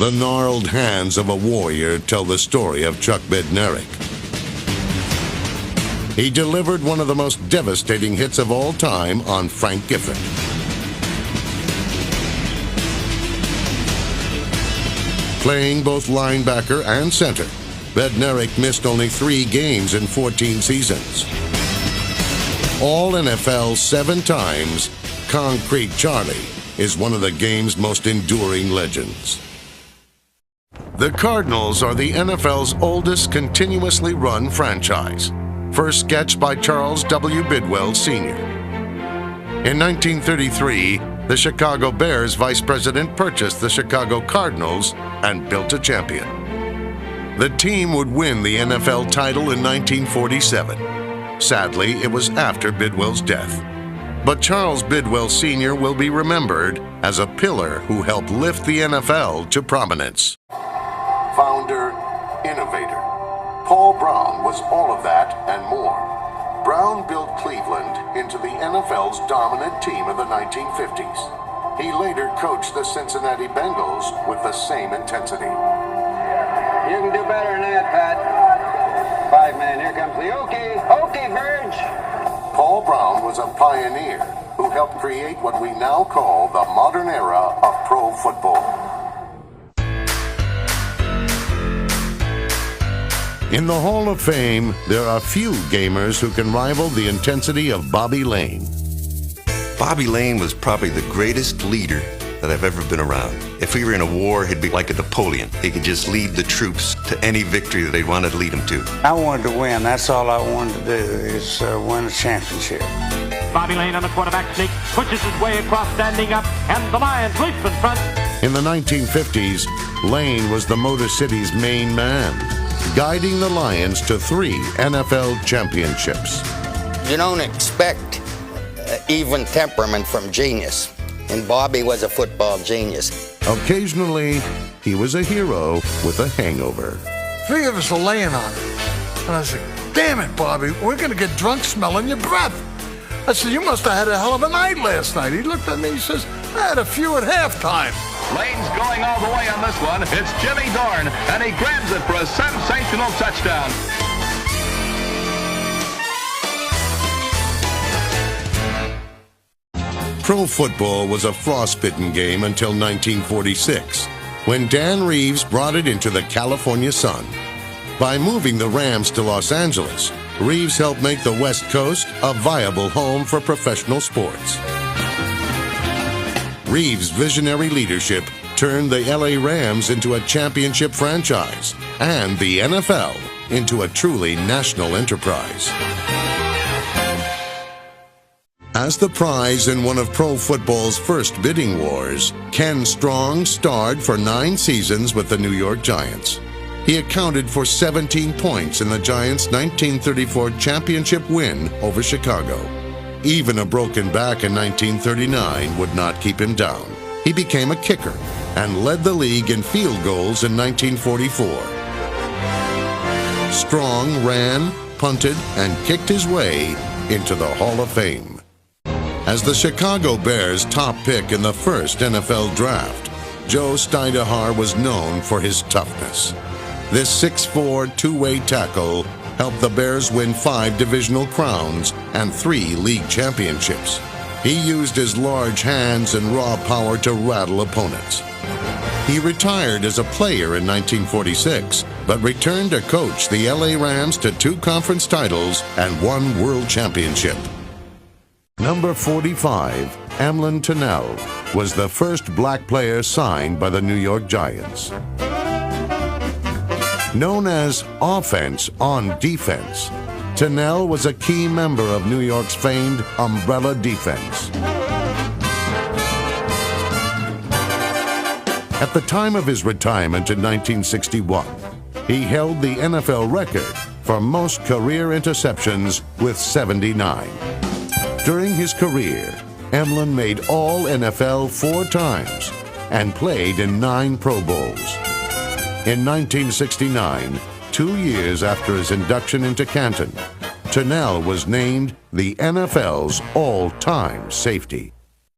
The gnarled hands of a warrior tell the story of Chuck Bednarik. He delivered one of the most devastating hits of all time on Frank Gifford. Playing both linebacker and center, Bednarik missed only 3 games in 14 seasons. All NFL 7 times, Concrete Charlie is one of the game's most enduring legends. The Cardinals are the NFL's oldest continuously run franchise, first sketched by Charles W. Bidwill, Sr. In 1933, the Chicago Bears vice president purchased the Chicago Cardinals and built a champion. The team would win the NFL title in 1947. Sadly, it was after Bidwill's death. But Charles Bidwill Sr. will be remembered as a pillar who helped lift the NFL to prominence. Founder, innovator. Paul Brown was all of that and more. Brown built Cleveland into the NFL's dominant team of the 1950s. He later coached the Cincinnati Bengals with the same intensity. You can do better than that, Pat. 5 man, here comes the Okie Birds. Paul Brown was a pioneer who helped create what we now call the modern era of pro football. In the Hall of Fame, there are few gamers who can rival the intensity of Bobby Layne. Bobby Layne was probably the greatest leader that I've ever been around. If we were in a war, he'd be like a Napoleon. He could just lead the troops to any victory that they wanted to lead them to. I wanted to win. That's all I wanted to do, is win a championship. Bobby Layne on the quarterback sneak, pushes his way across, standing up, and the Lions leap in front. In the 1950s, Layne was the Motor City's main man, guiding the Lions to 3 NFL championships. You don't expect even temperament from genius, and Bobby was a football genius. Occasionally, he was a hero with a hangover. 3 of us are laying on it. And I said, damn it, Bobby, we're going to get drunk smelling your breath. I said, you must have had a hell of a night last night. He looked at me, he says, I had a few at halftime. Layne's going all the way on this one. It's Jimmy Dorn, and he grabs it for a sensational touchdown. Pro football was a frostbitten game until 1946, when Dan Reeves brought it into the California sun. By moving the Rams to Los Angeles, Reeves helped make the West Coast a viable home for professional sports. Reeves' visionary leadership turned the LA Rams into a championship franchise and the NFL into a truly national enterprise. As the prize in one of pro football's first bidding wars, Ken Strong starred for 9 seasons with the New York Giants. He accounted for 17 points in the Giants' 1934 championship win over Chicago. Even a broken back in 1939 would not keep him down. He became a kicker and led the league in field goals in 1944. Strong ran, punted, and kicked his way into the Hall of Fame. As the Chicago Bears' top pick in the first NFL draft, Joe Stydahar was known for his toughness. This 6'4", two-way tackle helped the Bears win 5 divisional crowns and 3 league championships. He used his large hands and raw power to rattle opponents. He retired as a player in 1946, but returned to coach the LA Rams to 2 conference titles and 1 world championship. Number 45, Emlen Tunnell, was the first black player signed by the New York Giants. Known as Offense on Defense, Tunnell was a key member of New York's famed umbrella defense. At the time of his retirement in 1961, he held the NFL record for most career interceptions with 79. During his career, Emlen made all NFL 4 times and played in 9 Pro Bowls. In 1969, 2 years after his induction into Canton, Tunnell was named the NFL's all-time safety.